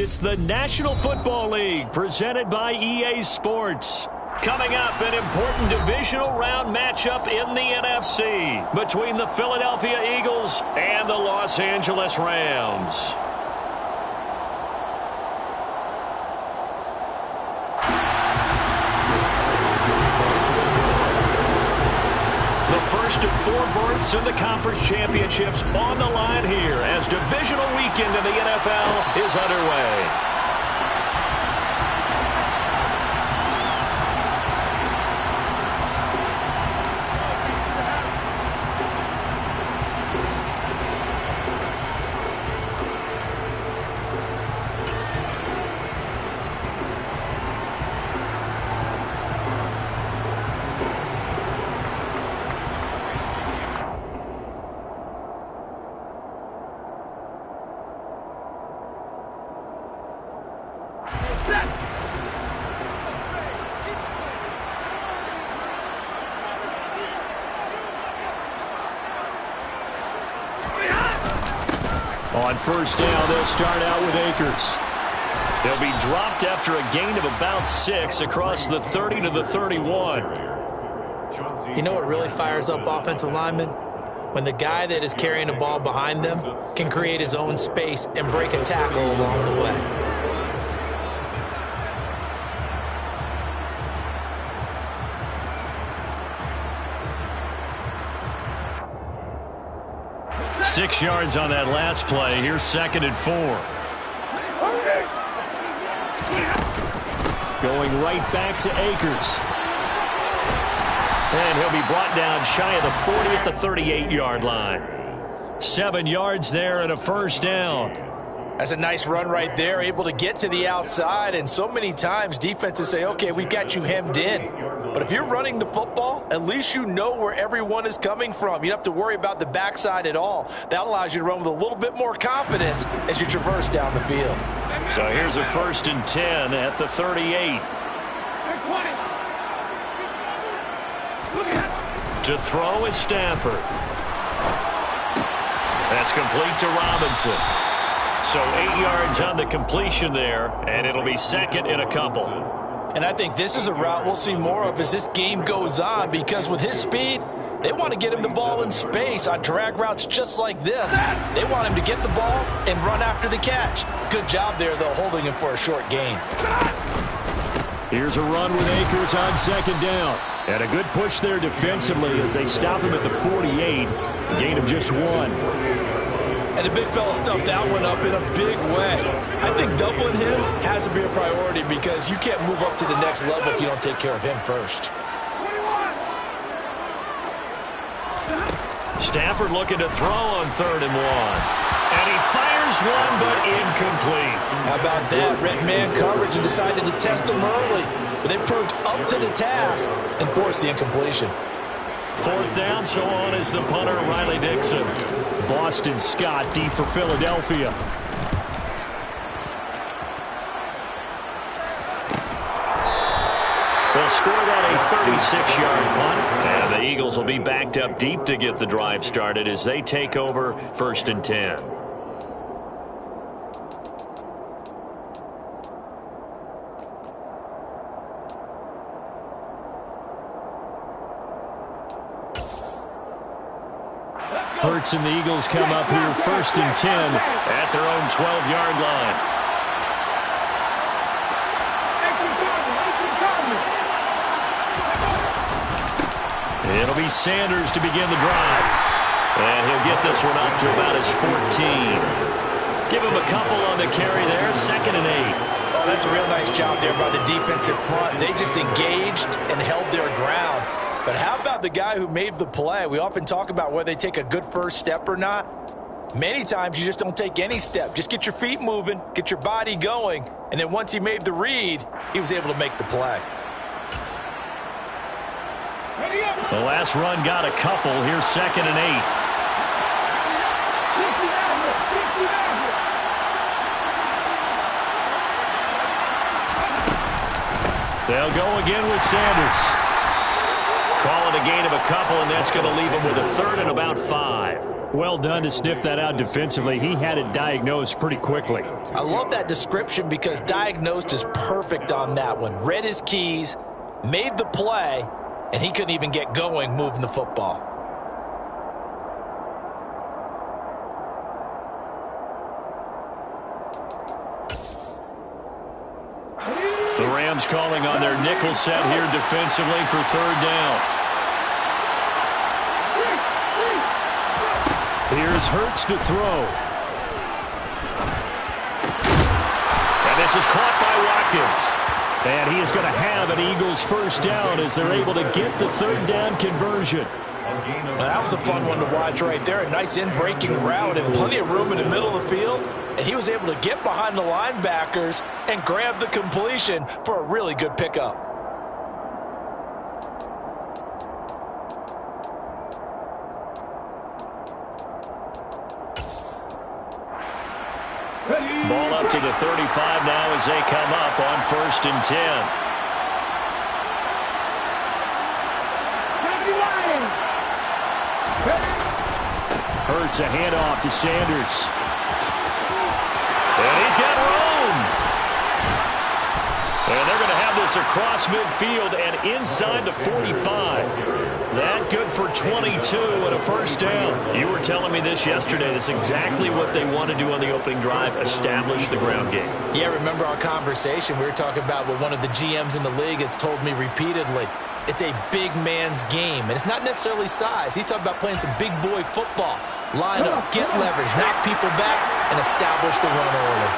It's the National Football League presented by EA Sports. Coming up, an important divisional round matchup in the NFC between the Philadelphia Eagles and the Los Angeles Rams. First of 4 berths in the conference championships on the line here as divisional weekend in the NFL is underway. On first down, they'll start out with Akers. They'll be dropped after a gain of about 6 across the 30 to the 31. You know what really fires up offensive linemen? When the guy that is carrying the ball behind them can create his own space and break a tackle along the way. Six yards on that last play. Here's 2nd and 4. Going right back to Akers. And he'll be brought down shy of the 40 at the 38-yard line. 7 yards there and a first down. That's a nice run right there, able to get to the outside. And so many times defenses say, okay, we've got you hemmed in. But if you're running the football, at least you know where everyone is coming from. You don't have to worry about the backside at all. That allows you to run with a little bit more confidence as you traverse down the field. So here's a 1st and 10 at the 38. To throw is Stafford. That's complete to Robinson. So 8 yards on the completion there, and it'll be 2nd and a couple. And I think this is a route we'll see more of as this game goes on, because with his speed, they want to get him the ball in space on drag routes just like this. They want him to get the ball and run after the catch. Good job there, though, holding him for a short gain. Here's a run with Akers on 2nd down. And a good push there defensively as they stop him at the 48. A gain of just 1. And the big fella stuffed that one up in a big way. I think doubling him has to be a priority because you can't move up to the next level if you don't take care of him first. Stafford looking to throw on 3rd and 1. And he fires one, but incomplete. How about that? Red man coverage and decided to test him early. But they proved up to the task and forced the incompletion. 4th down, so on is the punter, Riley Dixon. Boston Scott deep for Philadelphia. They'll score that a 36-yard punt, and the Eagles will be backed up deep to get the drive started as they take over 1st and 10. Hurts and the Eagles come up here 1st and 10 at their own 12-yard line. It'll be Sanders to begin the drive. And he'll get this one up to about his 14. Give him a couple on the carry there, 2nd and 8. Oh, that's a real nice job there by the defensive front. They just engaged and held their ground. But how about the guy who made the play? We often talk about whether they take a good first step or not. Many times you just don't take any step. Just get your feet moving, get your body going, and then once he made the read, he was able to make the play. The last run got a couple. Here's 2nd and 8. They'll go again with Sanders. Call it a gain of a couple, and that's going to leave him with a third and about 5. Well done to sniff that out defensively. He had it diagnosed pretty quickly. I love that description because diagnosed is perfect on that one. Read his keys, made the play, and he couldn't even get going moving the football. The Rams calling on their nickel set here defensively for third down. Here's Hurts to throw. And this is caught by Watkins. And he is going to have an Eagles first down as they're able to get the third down conversion. Well, that was a fun one to watch right there. A nice in-breaking route and plenty of room in the middle of the field. And he was able to get behind the linebackers and grab the completion for a really good pickup. Ball up to the 35 now as they come up on 1st and 10. Hurts a handoff to Sanders. And he's got room. And they're going to have this across midfield and inside the 45. That good for 22 and a first down. You were telling me this yesterday. That's exactly what they want to do on the opening drive, establish the ground game. Yeah, remember our conversation? We were talking about what one of the GMs in the league has told me repeatedly. It's a big man's game, and it's not necessarily size. He's talking about playing some big boy football. Line up, get leverage, knock people back, and establish the run early.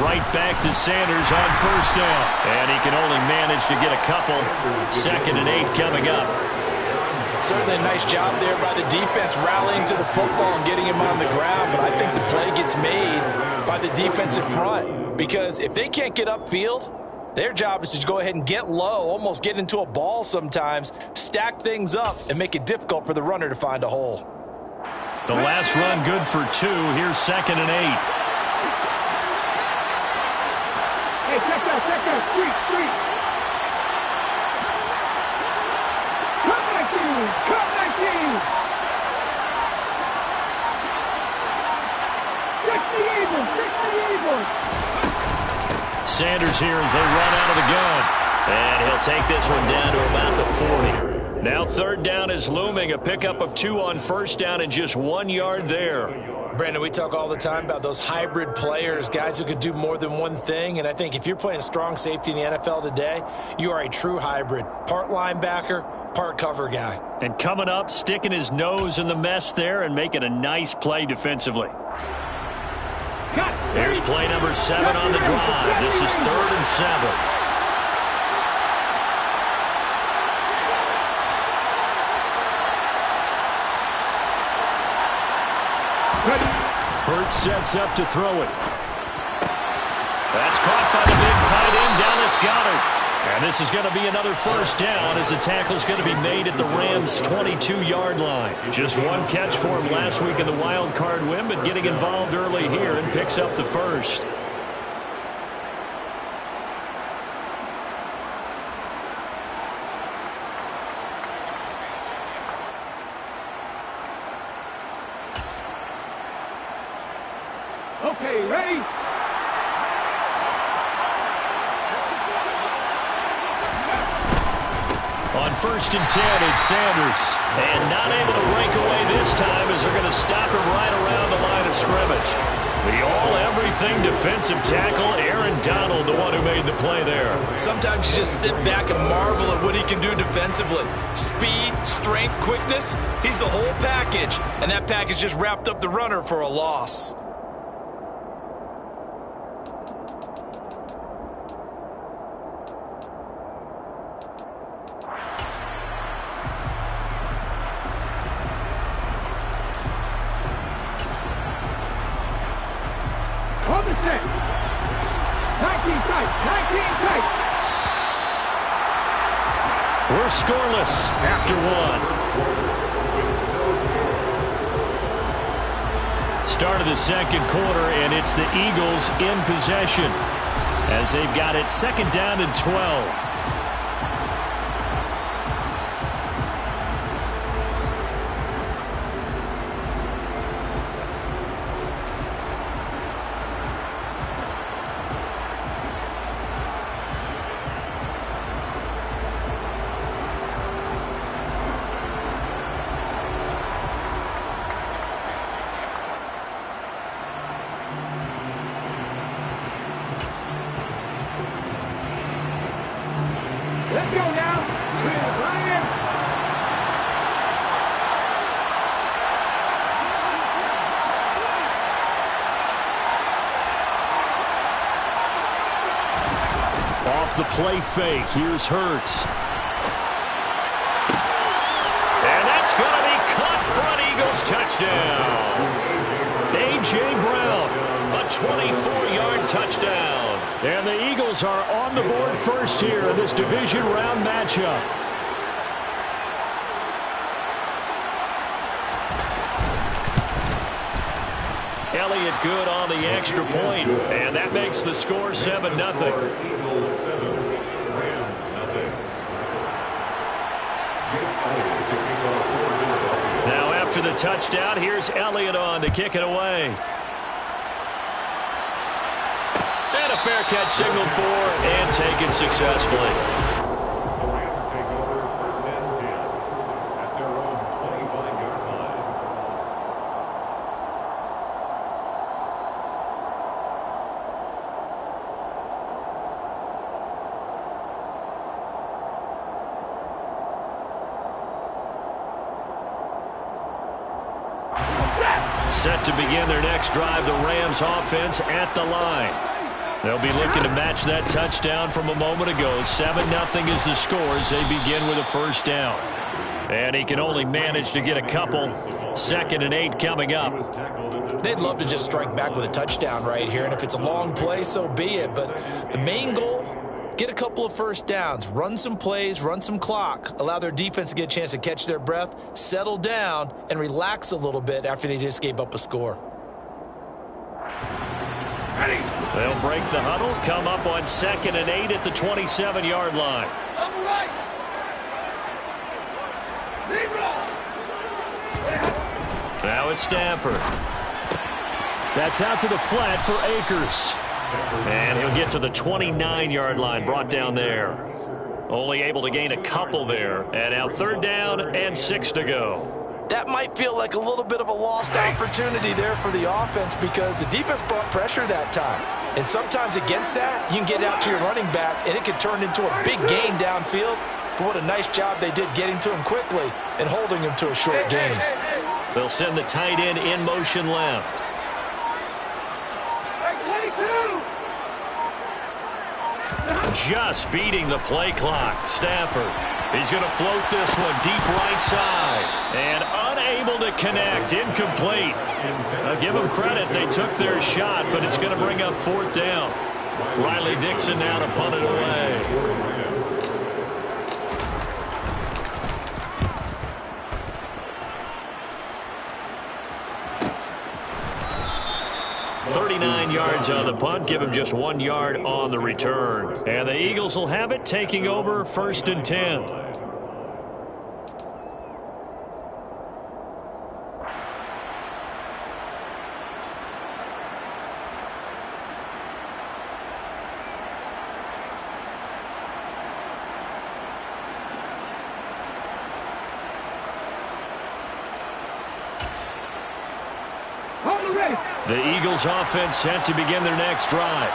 Right back to Sanders on first down. And he can only manage to get a couple. 2nd and 8 coming up. Certainly a nice job there by the defense rallying to the football and getting him on the ground, but I think the play gets made by the defensive front because if they can't get upfield, their job is to go ahead and get low, almost get into a ball sometimes, stack things up, and make it difficult for the runner to find a hole. The last run good for 2. Here's 2nd and 8. Hey, check that, street. Cut 19. 60 Eagles. Sanders here as they run out of the gun. And he'll take this one down to about the 40. Now 3rd down is looming. A pickup of 2 on first down and just 1 yard there. Brandon, we talk all the time about those hybrid players, guys who can do more than one thing. And I think if you're playing strong safety in the NFL today, you are a true hybrid. Part linebacker, part cover guy. And coming up, sticking his nose in the mess there and making a nice play defensively. Here's play number 7 on the drive. This is 3rd and 7. Hurts sets up to throw it. That's caught by the big tight end, Dallas Goedert. And this is going to be another first down as the tackle's going to be made at the Rams' 22-yard line. Just one catch for him last week in the wild card win, but getting involved early here and picks up the first. Okay, ready? On 1st and 10, it's Sanders. And not able to break away this time as they're going to stop him right around the line of scrimmage. The all-everything defensive tackle, Aaron Donald, the one who made the play there. Sometimes you just sit back and marvel at what he can do defensively. Speed, strength, quickness, he's the whole package. And that package just wrapped up the runner for a loss. On the set. 19 tight. We're scoreless after 1. start of the second quarter, and it's the Eagles in possession as they've got it second down and 12. Let's go now. Ryan. Off the play fake, here's Hurts. And that's going to be caught for an Eagles touchdown. A.J. Brown, a 24-yard touchdown. And the Eagles are on the board first here in this division round matchup. Elliott good on the extra point, and that makes the score 7-0. Eagles 7, Rams nothing. Now after the touchdown, here's Elliott on to kick it away. And a fair catch signaled for and taken successfully. The Rams take over first and 10 at their own 25-yard line. Set to begin their next drive, the Rams offense at the line. They'll be looking to match that touchdown from a moment ago. 7-0 is the score as they begin with a first down. And he can only manage to get a couple. 2nd and 8 coming up. They'd love to just strike back with a touchdown right here, and if it's a long play, so be it. But the main goal, get a couple of first downs, run some plays, run some clock, allow their defense to get a chance to catch their breath, settle down, and relax a little bit after they just gave up a score. They'll break the huddle, come up on 2nd and 8 at the 27-yard line. Now it's Stafford. That's out to the flat for Akers. And he'll get to the 29-yard line, brought down there. Only able to gain a couple there. And now 3rd down and 6 to go. That might feel like a little bit of a lost opportunity there for the offense because the defense brought pressure that time. And sometimes against that, you can get out to your running back, and it could turn into a big gain downfield. But what a nice job they did getting to him quickly and holding him to a short gain. They'll send the tight end in motion left. Just beating the play clock. Stafford. He's going to float this one deep right side. And unable to connect. Incomplete. I'll give them credit. They took their shot, but it's going to bring up 4th down. Riley Dixon now to punt it away. 39 yards on the punt, give him just 1 yard on the return. And the Eagles will have it, taking over 1st and 10. The Eagles offense set to begin their next drive.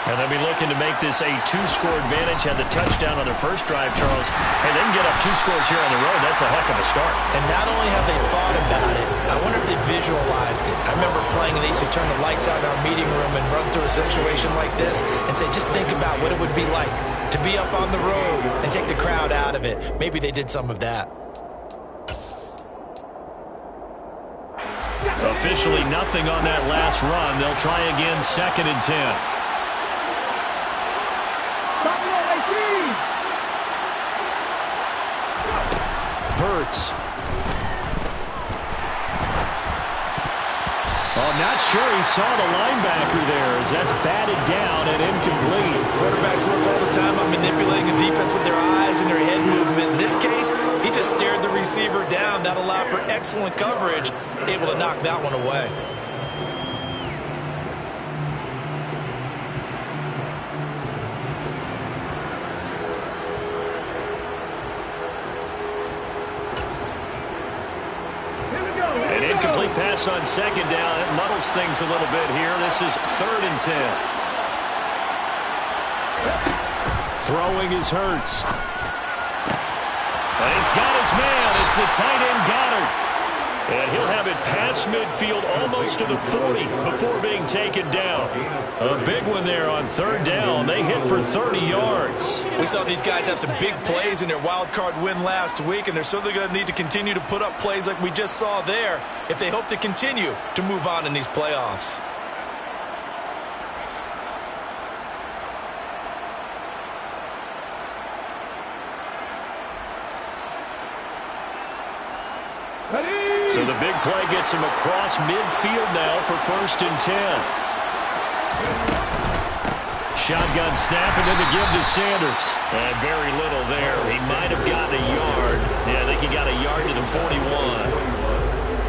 And they'll be looking to make this a 2-score advantage. Had the touchdown on their first drive, Charles. Hey, they can get up 2 scores here on the road. That's a heck of a start. And not only have they thought about it, I wonder if they visualized it. I remember playing and they used to turn the lights out in our meeting room and run through a situation like this and say, just think about what it would be like to be up on the road and take the crowd out of it. Maybe they did some of that. Officially nothing on that last run. They'll try again 2nd and 10. Hurts. Oh, not sure he saw the linebacker there as that's batted down and incomplete. Quarterbacks work all the time on manipulating a defense with their eyes and their head movement. In this case, he just stared the receiver down. That allowed for excellent coverage, able to knock that one away. An incomplete pass on second down. It muddles things a little bit here. This is 3rd and 10. Throwing is Hurts. And he's got his man. It's the tight end Goddard. And he'll have it past midfield almost to the 40 before being taken down. A big one there on 3rd down. They hit for 30 yards. We saw these guys have some big plays in their wild card win last week, and they're certainly going to need to continue to put up plays like we just saw there if they hope to continue to move on in these playoffs. So the big play gets him across midfield now for 1st and 10. Shotgun snap and then the give to Sanders. And very little there. He might have gotten a yard. Yeah, I think he got a yard to the 41.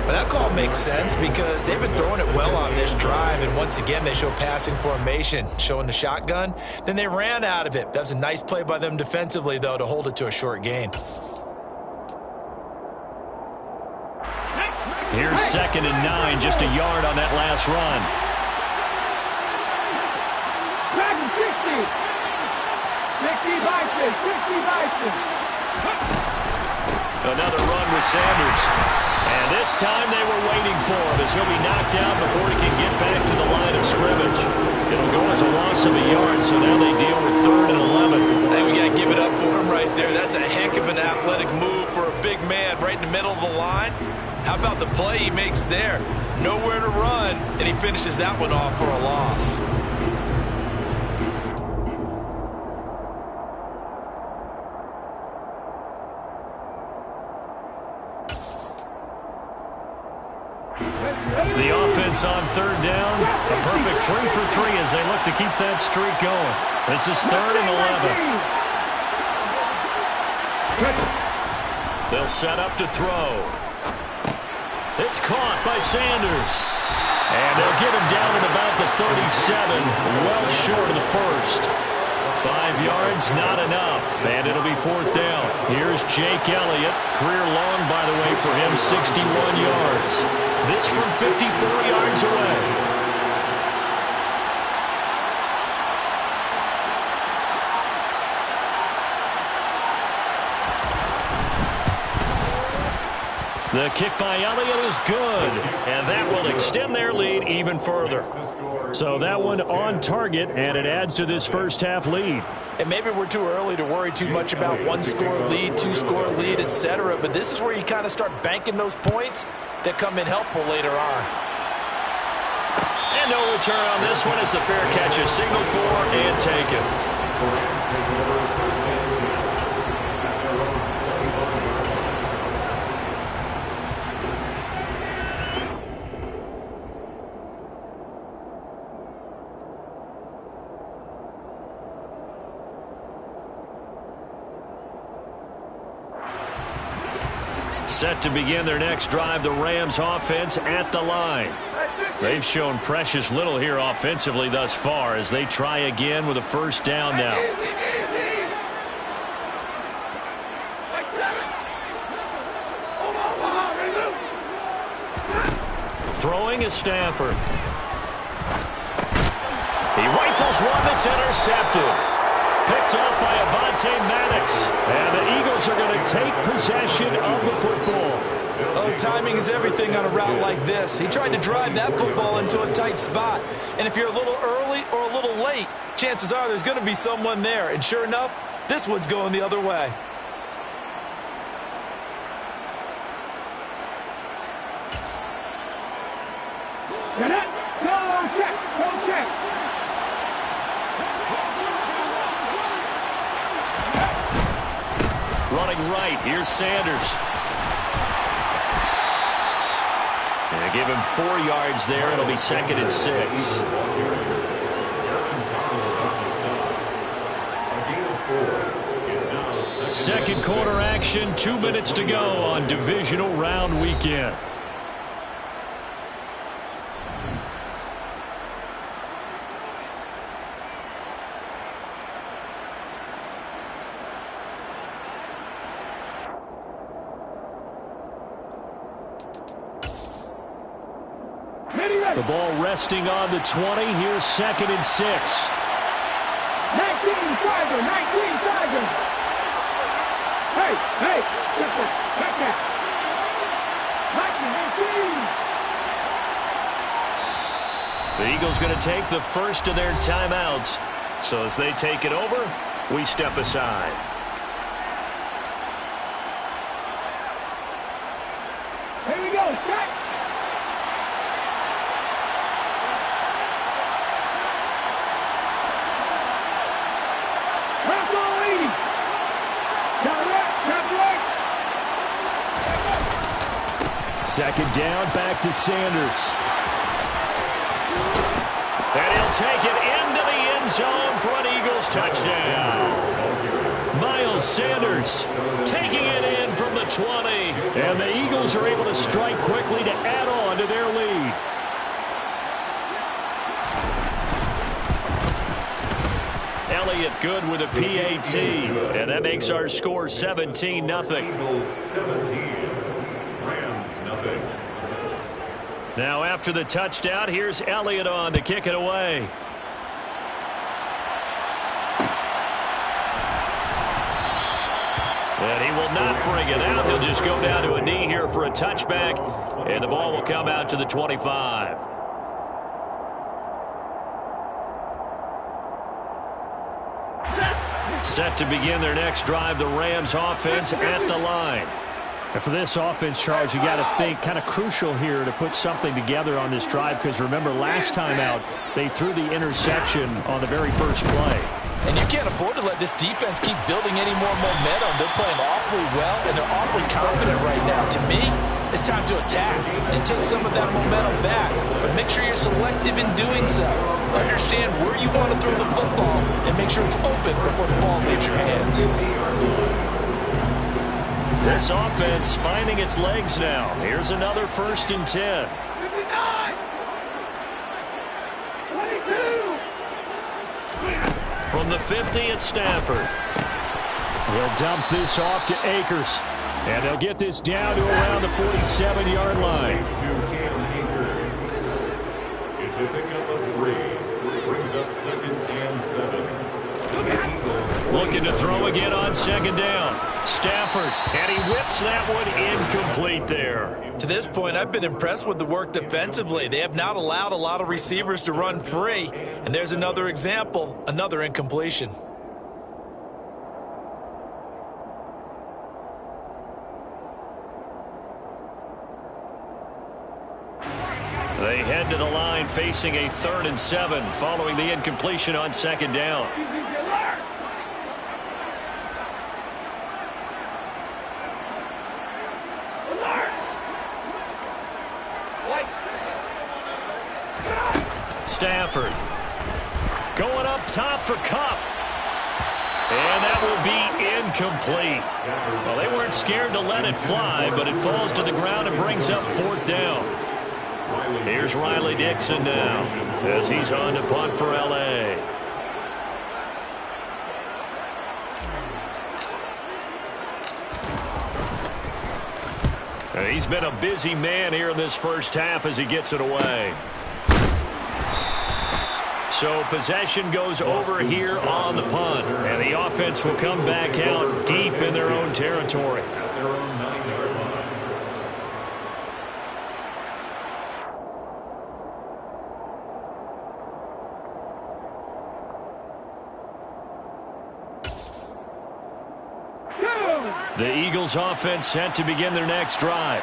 But that call makes sense because they've been throwing it well on this drive, and once again they show passing formation, showing the shotgun. Then they ran out of it. That's a nice play by them defensively, though, to hold it to a short gain. Here's 2nd and 9, just a yard on that last run. Madden 60. 60 Bison. 60 Bison. Another run with Sanders. And this time they were waiting for him as he'll be knocked down before he can get back to the line of scrimmage. It'll go as a loss of a yard, so now they deal with 3rd and 11. Hey, we got to give it up for him right there. That's a heck of an athletic move for a big man right in the middle of the line. How about the play he makes there? Nowhere to run, and he finishes that one off for a loss. The offense on 3rd down. A perfect 3 for 3 as they look to keep that streak going. This is 3rd and 11. They'll set up to throw. It's caught by Sanders. And they'll get him down at about the 37, well short of the 1st. 5 yards, not enough, and it'll be 4th down. Here's Jake Elliott. Career long, by the way, for him, 61 yards. This from 54 yards away. The kick by Elliott is good, and that will extend their lead even further. So that one on target, and it adds to this first half lead. And maybe we're too early to worry too much about 1-score lead, 2-score lead, etc. But this is where you kind of start banking those points that come in helpful later on. And no return on this one as the fair catch is signaled for and taken. Set to begin their next drive, the Rams offense at the line. They've shown precious little here offensively thus far as they try again with a 1st down now. Throwing is Stafford. He rifles one that's intercepted. Picked off by Avonte Maddox. And the Eagles are going to take possession of the football. Oh, timing is everything on a route like this. He tried to drive that football into a tight spot. And if you're a little early or a little late, chances are there's going to be someone there. And sure enough, this one's going the other way. Go check. Go check. Running right, here's Sanders. And They give him 4 yards there. It'll be 2nd and 6. Second quarter action, 2 minutes to go on divisional round weekend. The ball resting on the 20. Here's 2nd and 6. 19 Tiger, 19 Tiger. Hey, check that. 19. The Eagles going to take the first of their timeouts. So as they take it over, we step aside. Here we go, check. Second down, back to Sanders. And he'll take it into the end zone for an Eagles touchdown. Miles Sanders taking it in from the 20. And the Eagles are able to strike quickly to add on to their lead. Elliott good with a PAT. And that makes our score 17-0. Eagles 17. Nothing. Now after the touchdown, here's Elliott on to kick it away. And he will not bring it out. He'll just go down to a knee here for a touchback. And the ball will come out to the 25. Set to begin their next drive, the Rams offense at the line. And for this offense, Charles, you got to think kind of crucial here to put something together on this drive, because remember last time out they threw the interception on the very first play. And you can't afford to let this defense keep building any more momentum. They're playing awfully well, and they're awfully confident right now. To me, it's time to attack and take some of that momentum back. But make sure you're selective in doing so. Understand where you want to throw the football and make sure it's open before the ball leaves your hands. This offense finding its legs now. Here's another 1st and 10. 59. 22. From the 50 at Stafford. He'll dump this off to Akers. And they'll get this down to around the 47-yard line. It's a pickup of 3. Brings up 2nd and 7. Looking to throw again on 2nd down. Stafford, and he whips that one incomplete there. To this point, I've been impressed with the work defensively. They have not allowed a lot of receivers to run free. And there's another example, another incompletion. They head to the line facing a 3rd and 7 following the incompletion on 2nd down. Stafford going up top for Kupp. And that will be incomplete. Well, they weren't scared to let it fly, but it falls to the ground and brings up 4th down. Here's Riley Dixon now as he's on to punt for L.A. And he's been a busy man here in this first half as he gets it away. So possession goes over here on the punt, and the offense will come back out deep in their own territory. At their own 9-yard line. The Eagles offense set to begin their next drive.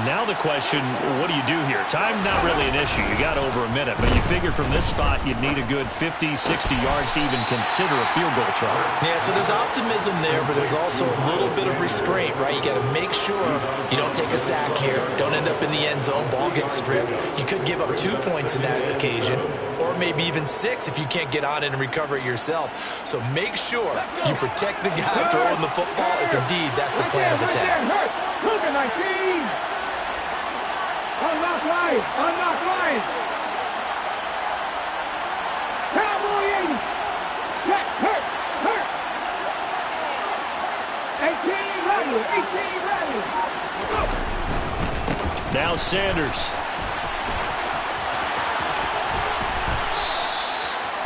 Now the question, what do you do here? Time's not really an issue. You got over a minute, but you figure from this spot you'd need a good 50, 60 yards to even consider a field goal try. Yeah, so there's optimism there, but there's also a little bit of restraint, right? You got to make sure you don't take a sack here, don't end up in the end zone, ball gets stripped. You could give up 2 points in that occasion, or maybe even 6 if you can't get on it and recover it yourself. So make sure you protect the guy throwing the football if indeed that's the plan of attack. Look at 19. Unlock line. Unlock line. Cowboy 80. Check. Hurt. 18 ready. 18 ready. Now Sanders.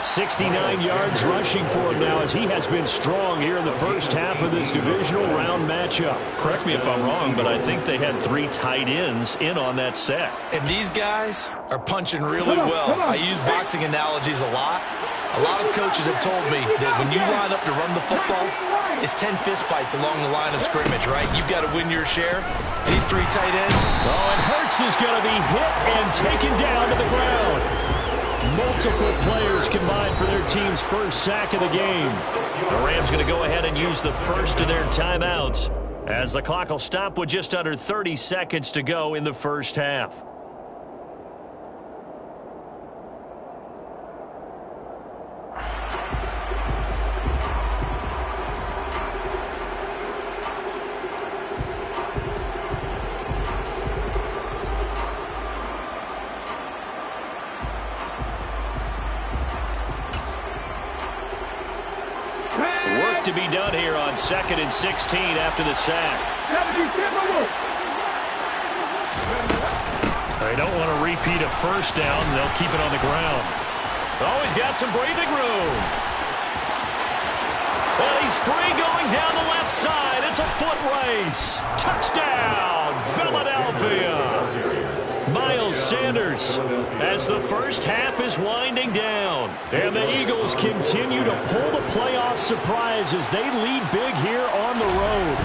69 yards rushing for him now as he has been strong here in the first half of this divisional round matchup. Correct me if I'm wrong, but I think they had 3 tight ends in on that set. And these guys are punching really well. I use boxing analogies a lot. A lot of coaches have told me that when you line up to run the football, it's 10 fistfights along the line of scrimmage, right? You've got to win your share. These 3 tight ends. Oh, and Hurts is going to be hit and taken down to the ground. Multiple players combined for their team's first sack of the game. The Rams going to go ahead and use the first of their timeouts as the clock will stop with just under 30 seconds to go in the first half. Work to be done here on 2nd and 16 after the sack. They don't want to repeat a first down. They'll keep it on the ground. Oh, he's got some breathing room. Well, he's free going down the left side. It's a foot race. Touchdown, Philadelphia. Miles Sanders as the first half is winding down. And the Eagles continue to pull the playoff surprise as they lead big here on the road.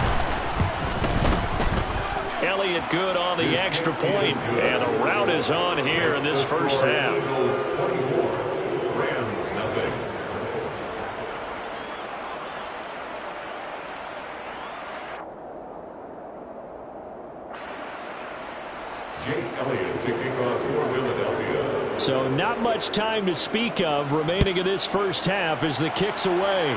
Elliott good on the extra point, and the rout is on here in this first half. Rams nothing. Jake Elliott to kick off for Philadelphia. So not much time to speak of remaining in this first half as the kick's away.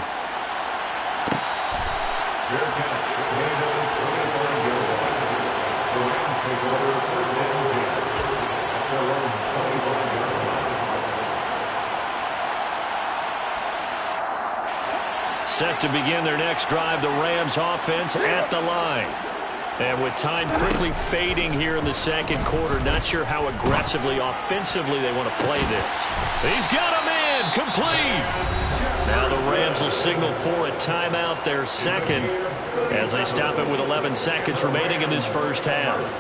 Fair catch. 25-yard line. The Rams take over first and 10 at their own 25-yard line. Set to begin their next drive, the Rams offense at the line. And with time quickly fading here in the second quarter, not sure how aggressively, offensively they want to play this. He's got him in, complete. Now the Rams will signal for a timeout, their second, as they stop it with 11 seconds remaining in this first half.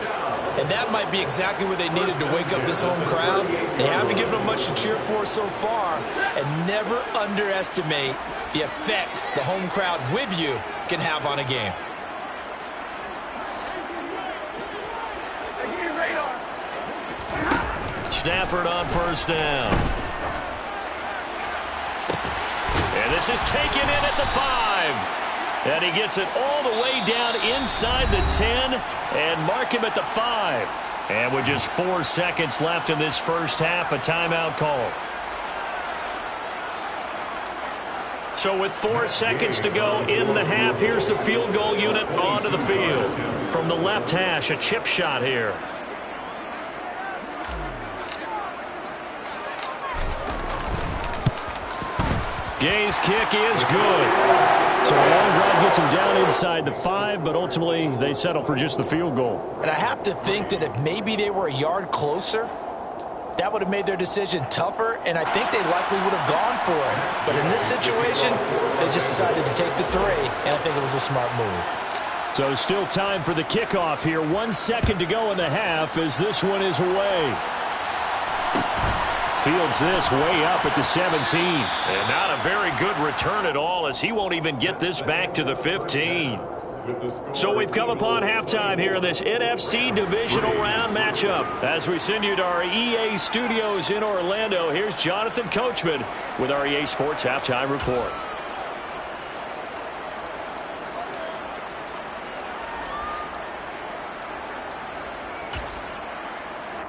And that might be exactly what they needed to wake up this home crowd. They haven't given them much to cheer for so far, and never underestimate the effect the home crowd with you can have on a game. Stafford on first down. And this is taken in at the 5. And he gets it all the way down inside the 10 and mark him at the 5. And with just 4 seconds left in this first half, a timeout call. So with 4 seconds to go in the half, here's the field goal unit onto the field. From the left hash, a chip shot here. Gay's kick is good. So a long drive gets him down inside the 5, but ultimately they settle for just the field goal. And I have to think that if maybe they were a yard closer, that would have made their decision tougher, and I think they likely would have gone for it. But in this situation, they just decided to take the 3, and I think it was a smart move. So still time for the kickoff here. 1 second to go in the half as this one is away. Fields this way up at the 17. And not a very good return at all as he won't even get this back to the 15. with the score. So we've come upon halftime here in this NFC divisional round matchup. As we send you to our EA studios in Orlando, here's Jonathan Coachman with our EA Sports Halftime Report.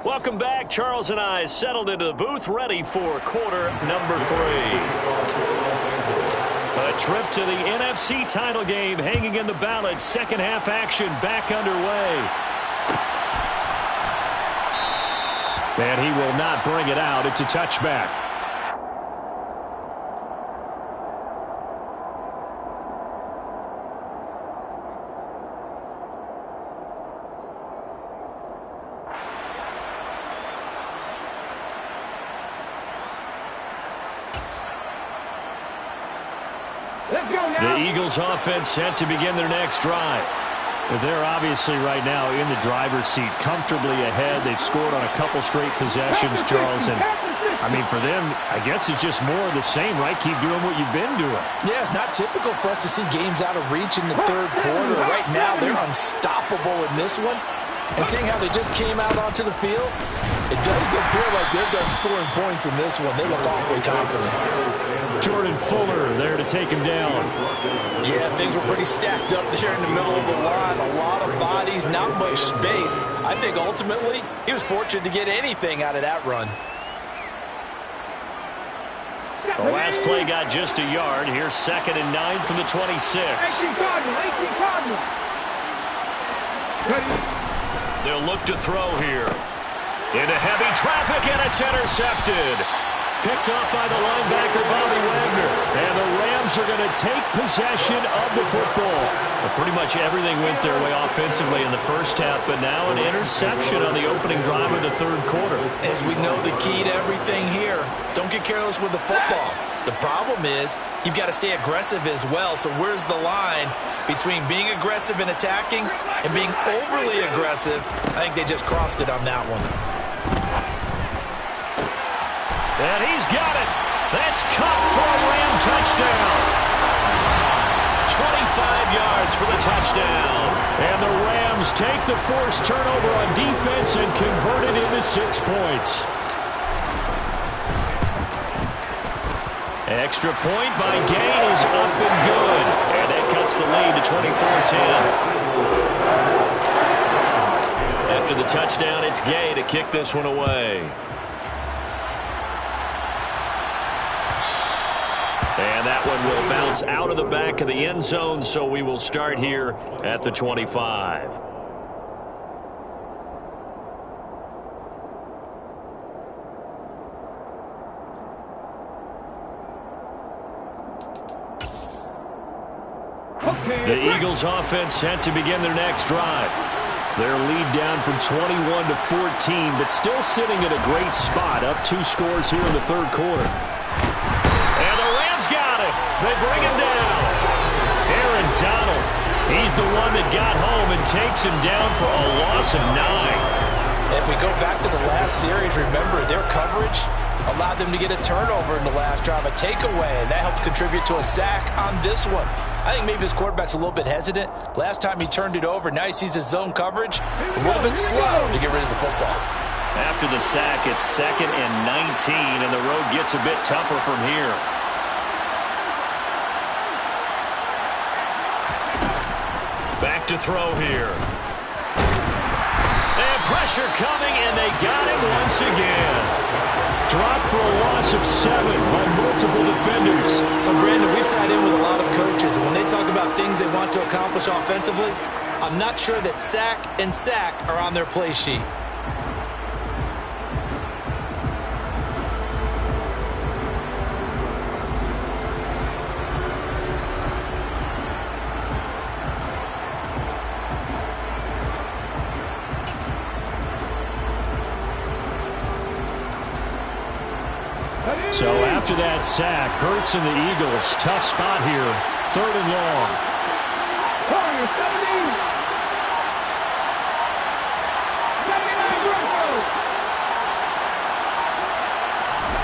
Welcome back. Charles and I settled into the booth ready for quarter number 3. A trip to the NFC title game hanging in the balance. Second half action back underway. And he will not bring it out. It's a touchback. The Eagles offense set to begin their next drive. They're obviously right now in the driver's seat, comfortably ahead. They've scored on a couple straight possessions, Charles. And, I mean, for them, I guess it's just more of the same, right? Keep doing what you've been doing. Yeah, it's not typical for us to see games out of reach in the third quarter. Right now, they're unstoppable in this one. And seeing how they just came out onto the field, it does appear like they're done scoring points in this one. They look awfully confident. Jordan Fuller there to take him down. Yeah, things were pretty stacked up there in the middle of the line. A lot of bodies, not much space. I think ultimately he was fortunate to get anything out of that run. The last play got just a yard. Here's 2nd and 9 from the 26. 18 Cardinal. They'll look to throw here. Into heavy traffic, and it's intercepted. Picked off by the linebacker, Bobby Wagner. And the Rams are going to take possession of the football. But pretty much everything went their way offensively in the first half, but now an interception on the opening drive of the third quarter. As we know, the key to everything here, don't get careless with the football. The problem is you've got to stay aggressive as well. So where's the line between being aggressive and attacking and being overly aggressive? I think they just crossed it on that one. And he's got it. That's caught for a Ram touchdown. 25 yards for the touchdown. And the Rams take the forced turnover on defense and convert it into 6 points. Extra point by Gay is up and good. And that cuts the lead to 24-10. After the touchdown, it's Gay to kick this one away. And that one will bounce out of the back of the end zone, so we will start here at the 25. The Eagles offense set to begin their next drive. Their lead down from 21 to 14, but still sitting at a great spot, up 2 scores here in the third quarter. And the Rams got it. They bring him down. Aaron Donald, he's the one that got home and takes him down for a loss of 9. If we go back to the last series, remember their coverage allowed them to get a turnover in the last drive, a takeaway, and that helped contribute to a sack on this one. I think maybe his quarterback's a little bit hesitant. Last time he turned it over, now he sees his zone coverage a little bit slow to get rid of the football. After the sack, it's 2nd and 19, and the road gets a bit tougher from here. Back to throw here. And pressure coming, and they got him once again. Dropped for a loss of 7 by multiple defenders. So, Brandon, we sat in with a lot of coaches, and when they talk about things they want to accomplish offensively, I'm not sure that sack and sack are on their play sheet. So after that sack, Hurts and the Eagles, tough spot here, 3rd and long.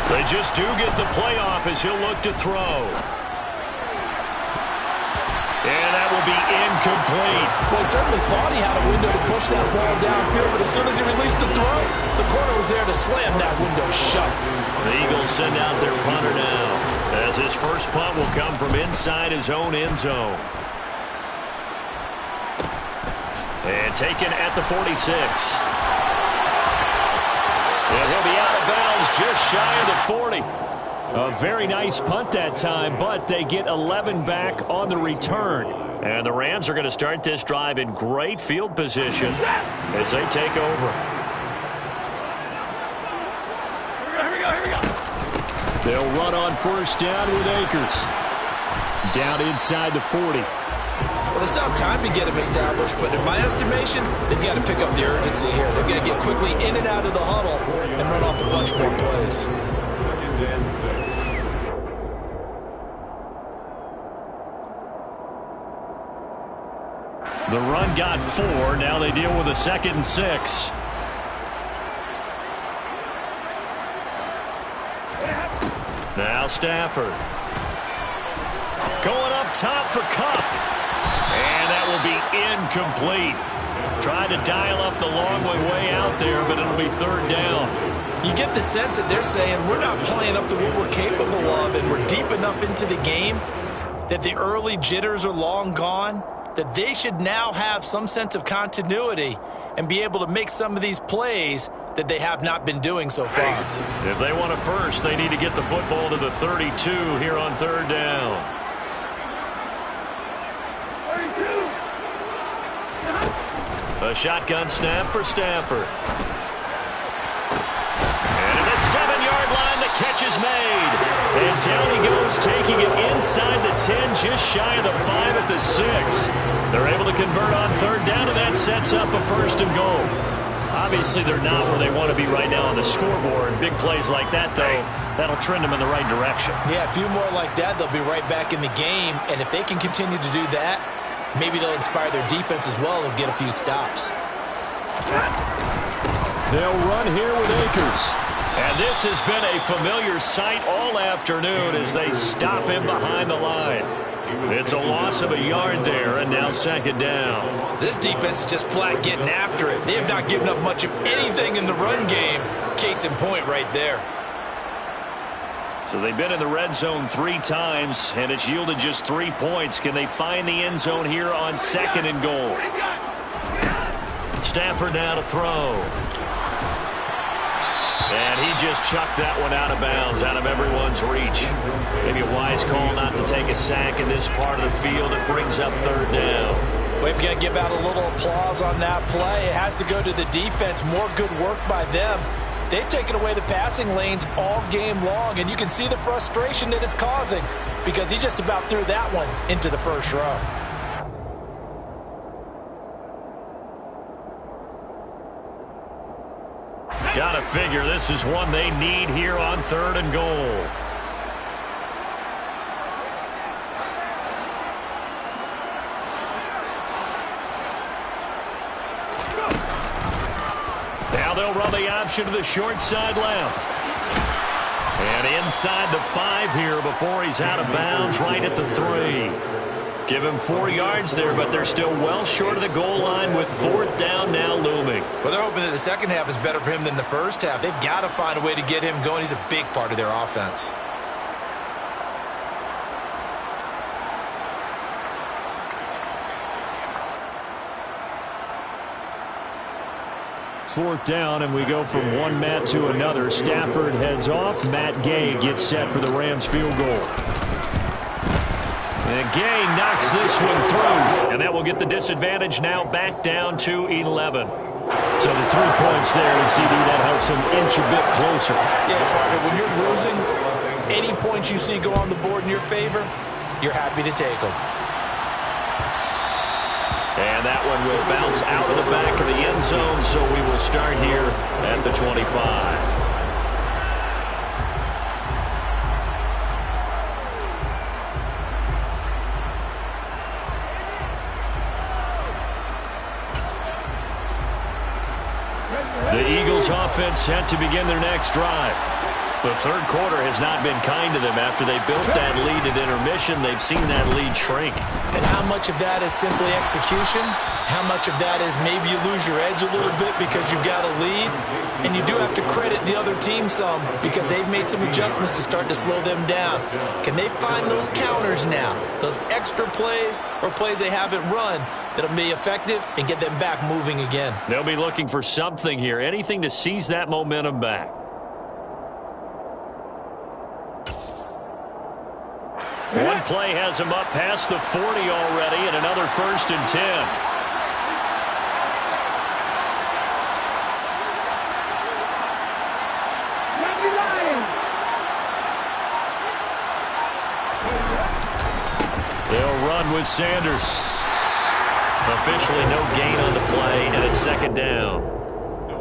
They just do get the playoff as he'll look to throw. And that will be incomplete. Well, he certainly thought he had a window to push that ball downfield, but as soon as he released the throw, the corner was there to slam that window shut. The Eagles send out their punter now, as his first punt will come from inside his own end zone. And taken at the 46. And he'll be out of bounds just shy of the 40. A very nice punt that time, but they get 11 back on the return. And the Rams are going to start this drive in great field position as they take over. Here we go. They'll run on first down with Akers. Down inside the 40. Well, they still have time to get him established, but in my estimation, they've got to pick up the urgency here. They've got to get quickly in and out of the huddle and run off a bunch more plays. 2nd and 6. The run got 4. Now they deal with a 2nd and 6. Now Stafford. Going up top for Kupp. And that will be incomplete. Trying to dial up the long way out there, but it'll be 3rd down. You get the sense that they're saying we're not playing up to what we're capable of, and we're deep enough into the game that the early jitters are long gone, that they should now have some sense of continuity and be able to make some of these plays that they have not been doing so far. If they want a first, they need to get the football to the 32 here on 3rd down. 32. A shotgun snap for Stafford. And at the 7-yard line, the catch is made. And down he goes, taking it inside the 10, just shy of the 5 at the 6. They're able to convert on 3rd down, and that sets up a 1st and goal. Obviously, they're not where they want to be right now on the scoreboard. Big plays like that, though, that'll trend them in the right direction. Yeah, a few more like that, they'll be right back in the game. And if they can continue to do that, maybe they'll inspire their defense as well and get a few stops. They'll run here with Akers. And this has been a familiar sight all afternoon as they stop him behind the line. It's a loss of a yard there, and now 2nd down. This defense is just flat getting after it. They have not given up much of anything in the run game. Case in point right there. So they've been in the red zone 3 times, and it's yielded just 3 points. Can they find the end zone here on 2nd and goal? Stafford now to throw. And he just chucked that one out of bounds, out of everyone's reach. Maybe a wise call not to take a sack in this part of the field. It brings up 3rd down. We've got to give out a little applause on that play. It has to go to the defense. More good work by them. They've taken away the passing lanes all game long, and you can see the frustration that it's causing because he just about threw that one into the 1st row. Gotta figure this is one they need here on 3rd and goal. Now they'll run the option to the short side left. And inside the 5 here before he's out of bounds right at the 3. Give him 4 yards there, but they're still well short of the goal line with 4th down now looming. Well, they're hoping that the 2nd half is better for him than the 1st half. They've got to find a way to get him going. He's a big part of their offense. Fourth down, and we go from one Matt to another. Stafford heads off. Matt Gay gets set for the Rams field goal. And Gay knocks this one through, and that will get the disadvantage now back down to 11. So the 3 points there, and CD, that helps him inch a bit closer. Yeah, partner, when you're losing, any points you see go on the board in your favor, you're happy to take them. And that one will bounce out of the back of the end zone, so we will start here at the 25. The Eagles offense set to begin their next drive. The third quarter has not been kind to them. After they built that lead at intermission, they've seen that lead shrink. And how much of that is simply execution? How much of that is maybe you lose your edge a little bit because you've got a lead? And you do have to credit the other team some because they've made some adjustments to start to slow them down. Can they find those counters now, those extra plays or plays they haven't run that'll be effective and get them back moving again? They'll be looking for something here, anything to seize that momentum back. One play has him up past the 40 already, and another 1st and 10. They'll run with Sanders. Officially no gain on the play, and it's 2nd down.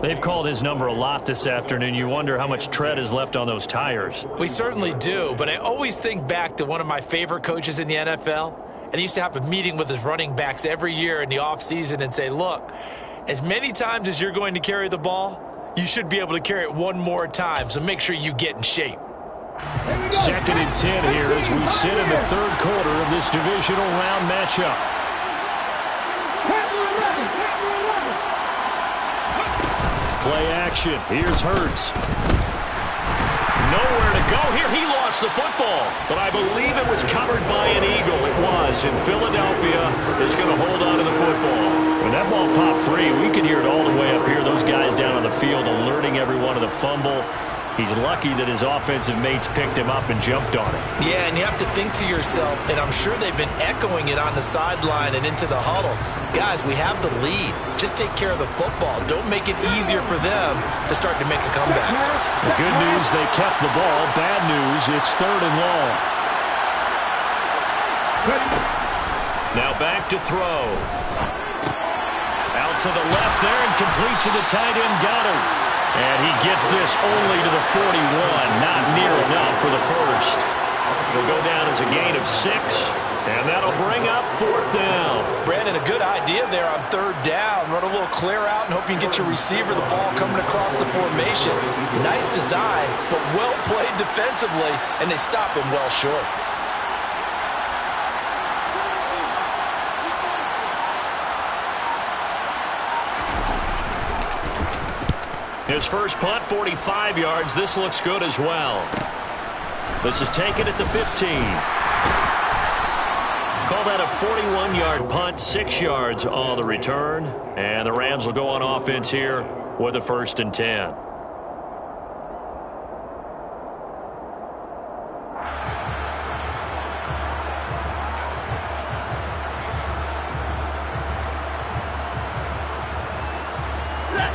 They've called his number a lot this afternoon. You wonder how much tread is left on those tires. We certainly do, but I always think back to one of my favorite coaches in the NFL, and he used to have a meeting with his running backs every year in the offseason and say, look, as many times as you're going to carry the ball, you should be able to carry it one more time, so make sure you get in shape. 2nd and 10 here as we sit in the 3rd quarter of this divisional round matchup. Play action. Here's Hurts. Nowhere to go here. He lost the football, but I believe it was covered by an Eagle. It was, and Philadelphia is going to hold on to the football. When that ball popped free, we could hear it all the way up here. Those guys down on the field alerting everyone of the fumble. He's lucky that his offensive mates picked him up and jumped on it. Yeah, and you have to think to yourself, and I'm sure they've been echoing it on the sideline and into the huddle. Guys, we have the lead. Just take care of the football. Don't make it easier for them to start to make a comeback. The good news, they kept the ball. Bad news, it's 3rd and long. Now back to throw. Out to the left there and complete to the tight end Goddard. And he gets this only to the 41, not near enough for the first. It'll go down as a gain of 6, and that'll bring up 4th down. Brandon, a good idea there on 3rd down. Run a little clear out and hope you can get your receiver the ball coming across the formation. Nice design, but well played defensively, and they stop him well short. His first punt, 45 yards. This looks good as well. This is taken at the 15. Call that a 41-yard punt, 6 yards on the return. And the Rams will go on offense here with a 1st and 10.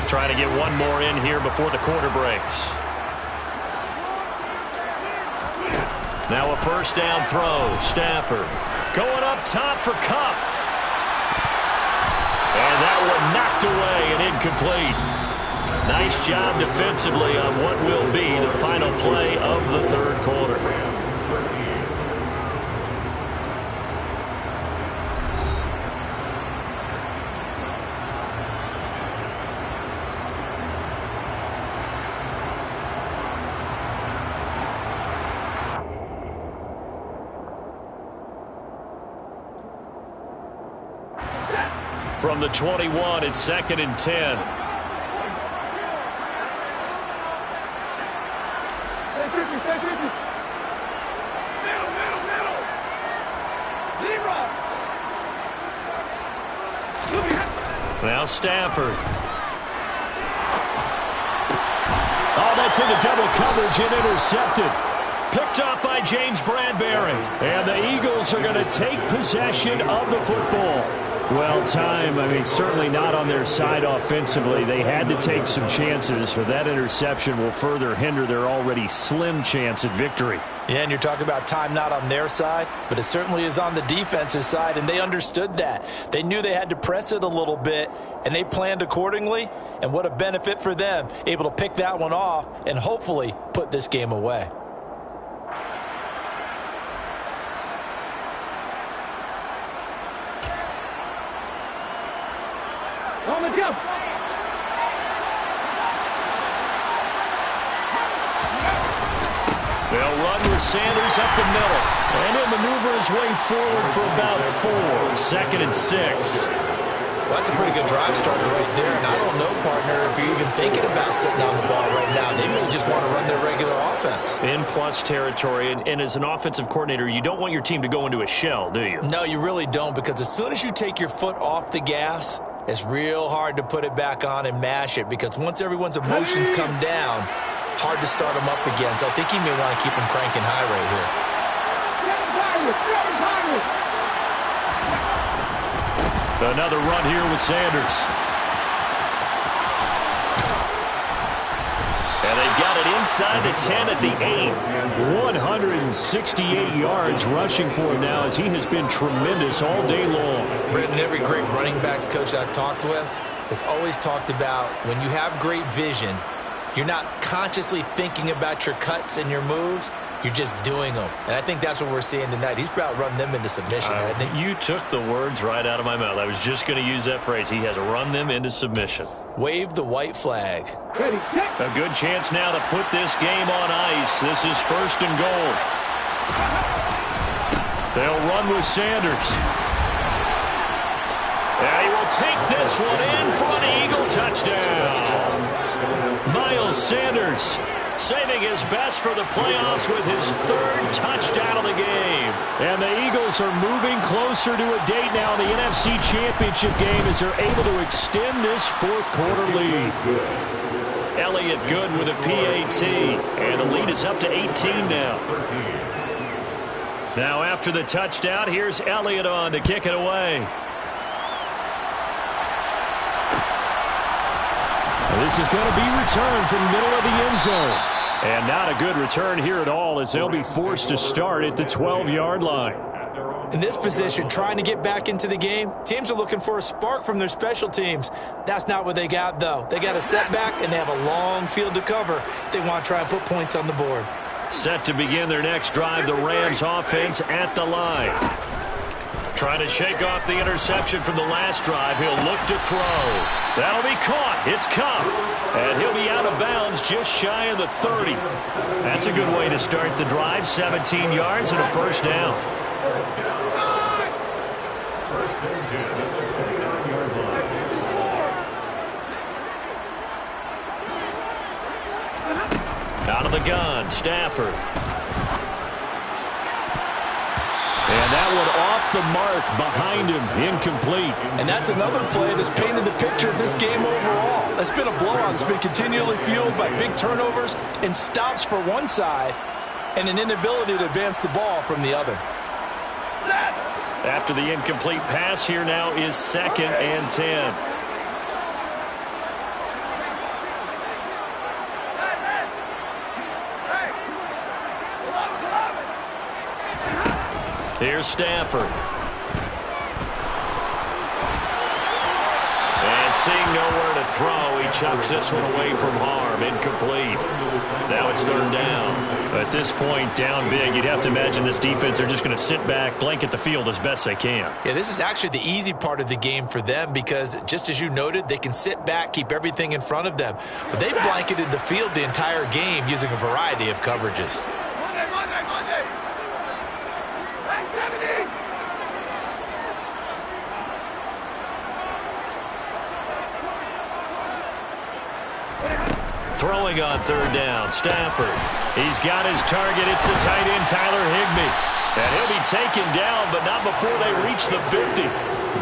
Trying to get one more in here before the quarter breaks. Now a 1st down throw. Stafford going up top for Kupp. And that one knocked away and incomplete. Nice job defensively on what will be the final play of the 3rd quarter. From the 21, it's 2nd and 10. Stay 50, stay 50. Middle. Leroy. Now Stafford. Oh, that's into double coverage and intercepted. Picked up by James Bradbury. And the Eagles are going to take possession of the football. Well, certainly not on their side offensively. They had to take some chances, but that interception will further hinder their already slim chance at victory. Yeah, and you're talking about time not on their side, but it certainly is on the defense's side, and they understood that. They knew they had to press it a little bit, and they planned accordingly, and what a benefit for them, able to pick that one off and hopefully put this game away. On the jump. Sanders up the middle. And he'll maneuver his way forward for about 4. 2nd and 6. Well, that's a pretty good drive starter right there. And I don't know, partner, if you're even thinking about sitting on the ball right now. They may just want to run their regular offense. In plus territory, and as an offensive coordinator, you don't want your team to go into a shell, do you? No, you really don't, because as soon as you take your foot off the gas, it's real hard to put it back on and mash it, because once everyone's emotions come down, hard to start them up again. So I think he may want to keep them cranking high right here. Another run here with Sanders. And they've got it inside the 10 at the 8. 168 yards rushing for him now, as he has been tremendous all day long. Brendan, every great running backs coach I've talked with has always talked about when you have great vision, you're not consciously thinking about your cuts and your moves. You're just doing them. And I think that's what we're seeing tonight. He's about run them into submission, hasn't he? You took the words right out of my mouth. I was just going to use that phrase. He has run them into submission. Wave the white flag. A good chance now to put this game on ice. This is 1st and goal. They'll run with Sanders. And he will take this one in for an Eagle touchdown. Miles Sanders saving his best for the playoffs with his 3rd touchdown of the game. And the Eagles are moving closer to a date now in the NFC Championship game as they're able to extend this 4th quarter lead. Elliott good with a PAT, and the lead is up to 18 now. Now after the touchdown, here's Elliott on to kick it away. This is going to be returned from the middle of the end zone. And not a good return here at all, as they'll be forced to start at the 12-yard line. In this position, trying to get back into the game, teams are looking for a spark from their special teams. That's not what they got, though. They got a setback, and they have a long field to cover if they want to try and put points on the board. Set to begin their next drive, the Rams offense at the line. Trying to shake off the interception from the last drive. He'll look to throw. That'll be caught. It's Cup. And he'll be out of bounds just shy of the 30. That's a good way to start the drive. 17 yards and a 1st down. First and 10 at the 29-yard line. Out of the gun, Stafford. And that one off the mark behind him, incomplete. And that's another play that's painted the picture of this game overall. It's been a blowout. It's been continually fueled by big turnovers and stops for one side and an inability to advance the ball from the other. After the incomplete pass, here now is 2nd and 10. Here's Stafford. And seeing nowhere to throw, he chucks this one away from harm. Incomplete. Now it's 3rd down. At this point, down big, you'd have to imagine this defense, they're just going to sit back, blanket the field as best they can. Yeah, this is actually the easy part of the game for them because, just as you noted, they can sit back, keep everything in front of them. But they've blanketed the field the entire game using a variety of coverages. Throwing on 3rd down, Stafford. He's got his target. It's the tight end, Tyler Higbee. And he'll be taken down, but not before they reach the 50.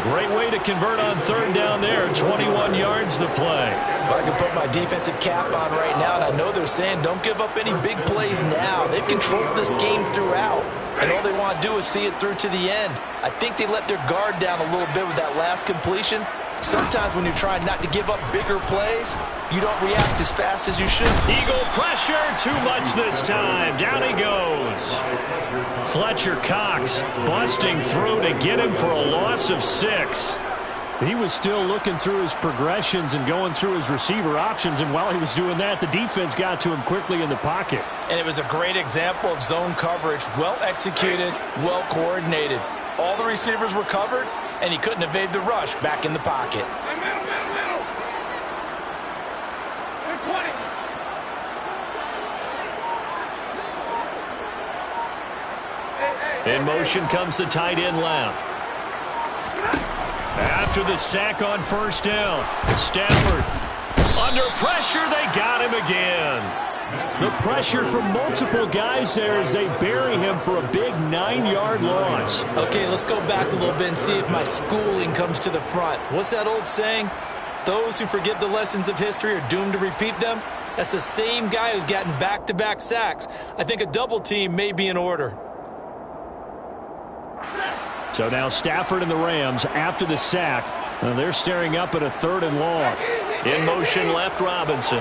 Great way to convert on 3rd down there. 21 yards the play. Well, I can put my defensive cap on right now, and I know they're saying don't give up any big plays now. They've controlled this game throughout, and all they want to do is see it through to the end. I think they let their guard down a little bit with that last completion. Sometimes when you're trying not to give up bigger plays, you don't react as fast as you should. Eagle pressure, too much this time. Down he goes. Fletcher Cox busting through to get him for a loss of 6. He was still looking through his progressions and going through his receiver options, and while he was doing that, the defense got to him quickly in the pocket. And it was a great example of zone coverage, well executed, well coordinated. All the receivers were covered, and he couldn't evade the rush back in the pocket. Middle. 20. In motion comes the tight end left. After the sack on first down, Stafford under pressure. They got him again. The pressure from multiple guys there as they bury him for a big 9-yard loss. Okay, let's go back a little bit and see if my schooling comes to the front. What's that old saying? Those who forget the lessons of history are doomed to repeat them. That's the same guy who's gotten back-to-back sacks. I think a double team may be in order. So now Stafford and the Rams after the sack. They're staring up at a 3rd and long. In motion left, Robinson.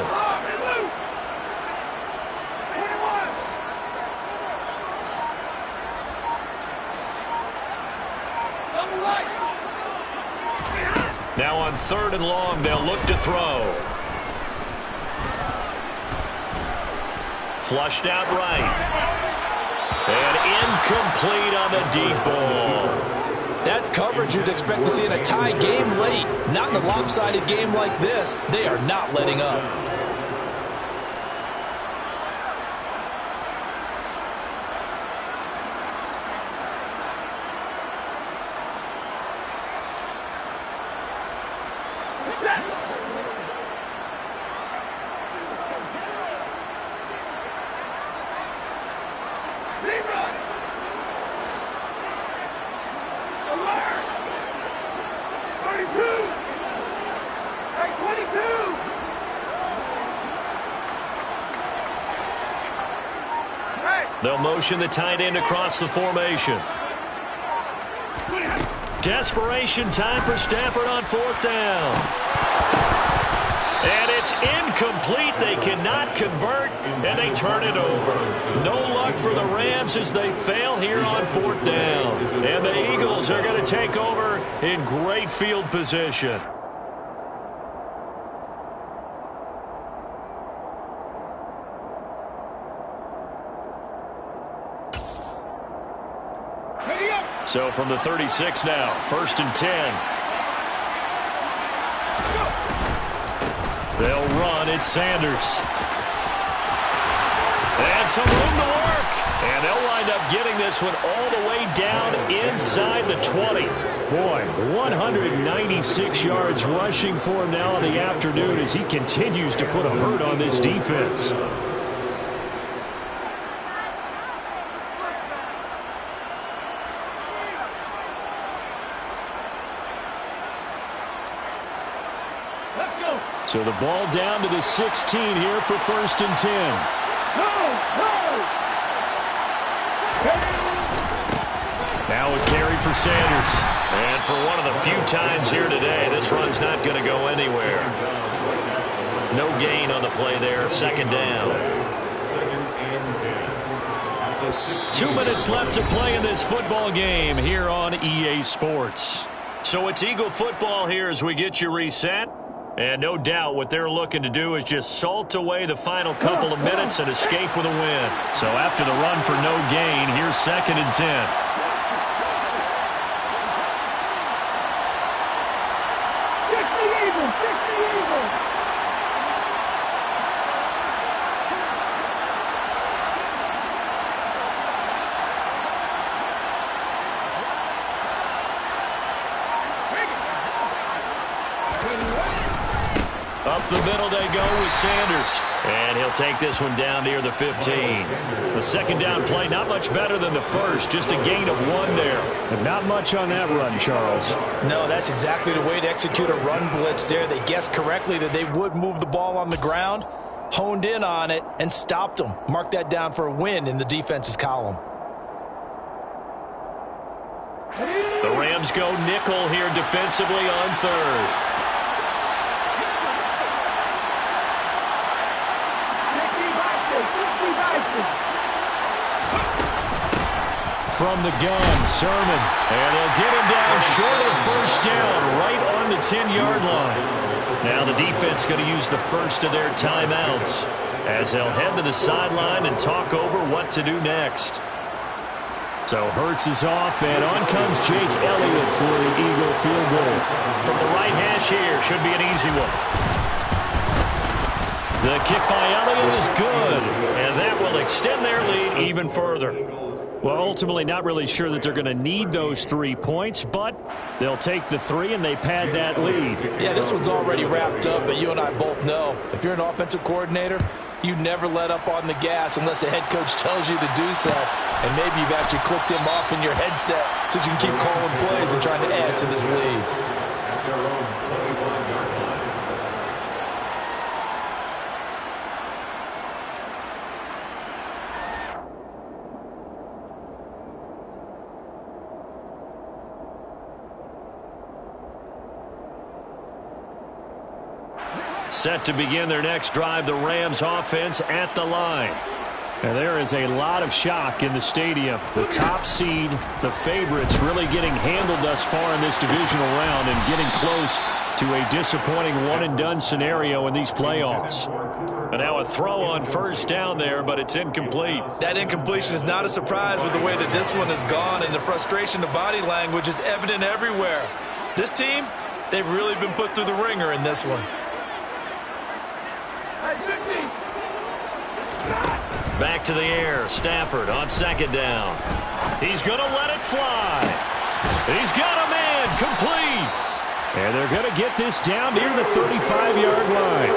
Now on 3rd and long, they'll look to throw. Flushed out right. And incomplete on the deep ball. That's coverage you'd expect to see in a tie game late. Not in a lopsided game like this. They are not letting up. They'll motion the tight end across the formation. Desperation time for Stafford on 4th down. And it's incomplete. They cannot convert, and they turn it over. No luck for the Rams as they fail here on 4th down. And the Eagles are going to take over in great field position. So from the 36 now, 1st and 10. They'll run. It's Sanders. And some room to work. And they'll wind up getting this one all the way down inside the 20. Boy, 196 yards rushing for him now in the afternoon as he continues to put a hurt on this defense. So the ball down to the 16 here for 1st and 10. Now a carry for Sanders. And for one of the few times here today, this run's not going to go anywhere. No gain on the play there. 2nd down. 2 minutes left to play in this football game here on EA Sports. So it's Eagle football here as we get you reset. And no doubt what they're looking to do is just salt away the final couple of minutes and escape with a win. So after the run for no gain, here's 2nd and 10. Up the middle they go with Sanders. And he'll take this one down near the 15. The 2nd down play, not much better than the first. Just a gain of 1 there. But not much on that run, Charles. No, that's exactly the way to execute a run blitz there. They guessed correctly that they would move the ball on the ground, honed in on it, and stopped them. Mark that down for a win in the defense's column. The Rams go nickel here defensively on 3rd. From the gun, Sermon. And they'll get him down short of 1st down, right on the 10-yard line. Now the defense going to use the first of their timeouts as they'll head to the sideline and talk over what to do next. So Hurts is off, and on comes Jake Elliott for the Eagle field goal. From the right hash here, should be an easy one. The kick by Elliott is good, and that will extend their lead even further. Well, ultimately not really sure that they're going to need those 3 points, but they'll take the 3 and they pad that lead. Yeah, this one's already wrapped up, but you and I both know if you're an offensive coordinator, you never let up on the gas unless the head coach tells you to do so. And maybe you've actually clicked him off in your headset so you can keep calling plays and trying to add to this lead. At their own 25-yard line. Set to begin their next drive, the Rams offense at the line. And there is a lot of shock in the stadium. The top seed, the favorites, really getting handled thus far in this divisional round and getting close to a disappointing one-and-done scenario in these playoffs. And now a throw on first down there, but it's incomplete. That incompletion is not a surprise with the way that this one has gone, and the frustration, the body language is evident everywhere. This team, they've really been put through the ringer in this one. Back to the air. Stafford on second down. He's going to let it fly. He's got a man complete. And they're going to get this down near the 35-yard line.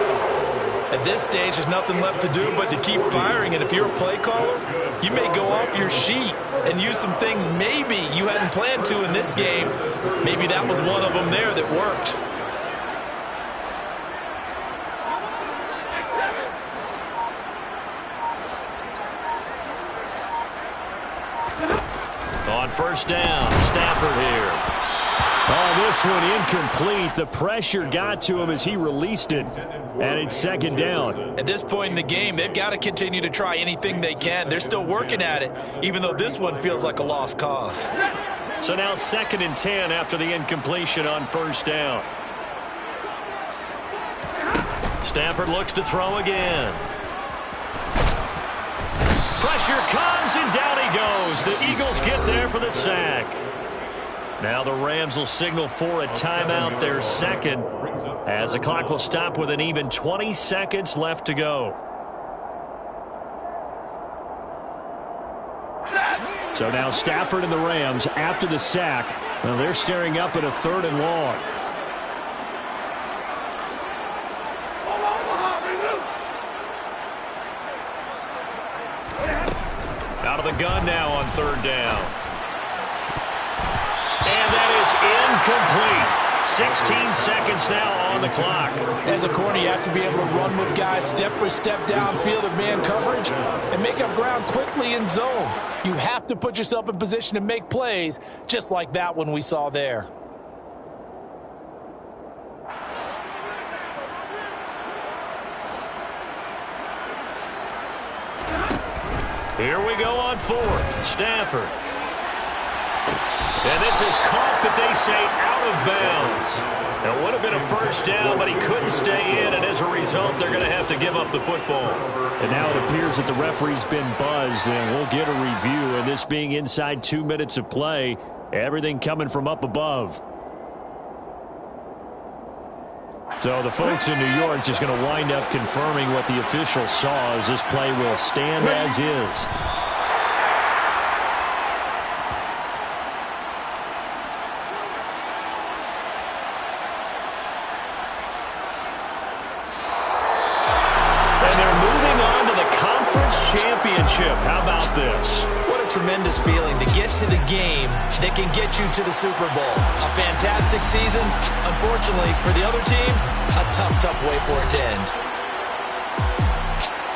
At this stage, there's nothing left to do but to keep firing. And if you're a play caller, you may go off your sheet and use some things maybe you hadn't planned to in this game. Maybe that was one of them there that worked. On first down, Stafford here. Oh, this one incomplete. The pressure got to him as he released it. And it's second down. At this point in the game, they've got to continue to try anything they can. They're still working at it, even though this one feels like a lost cause. So now 2nd and 10 after the incompletion on first down. Stafford looks to throw again. Pressure comes, and down he goes. The Eagles get there for the sack. Now the Rams will signal for a timeout, their second, as the clock will stop with an even 20 seconds left to go. So now Stafford and the Rams, after the sack, well, they're staring up at a 3rd and long. Out of the gun now on 3rd down. And that is incomplete. 16 seconds now on the clock. As a corner, you have to be able to run with guys step for step downfield of man coverage and make up ground quickly in zone. You have to put yourself in position to make plays, just like that one we saw there. Here we go on 4th. Stafford. And this is caught, that they say, out of bounds. It would have been a first down, but he couldn't stay in, and as a result, they're going to have to give up the football. And now it appears that the referee's been buzzed, and we'll get a review, and this being inside 2 minutes of play, everything coming from up above. So the folks in New York just going to wind up confirming what the official saw, as this play will stand as is. And they're moving on to the conference championship. How about this? What a tremendous feeling to get to the game that can get you to the Super Bowl. A fantastic season. Unfortunately, for the other team, a tough way for it to end.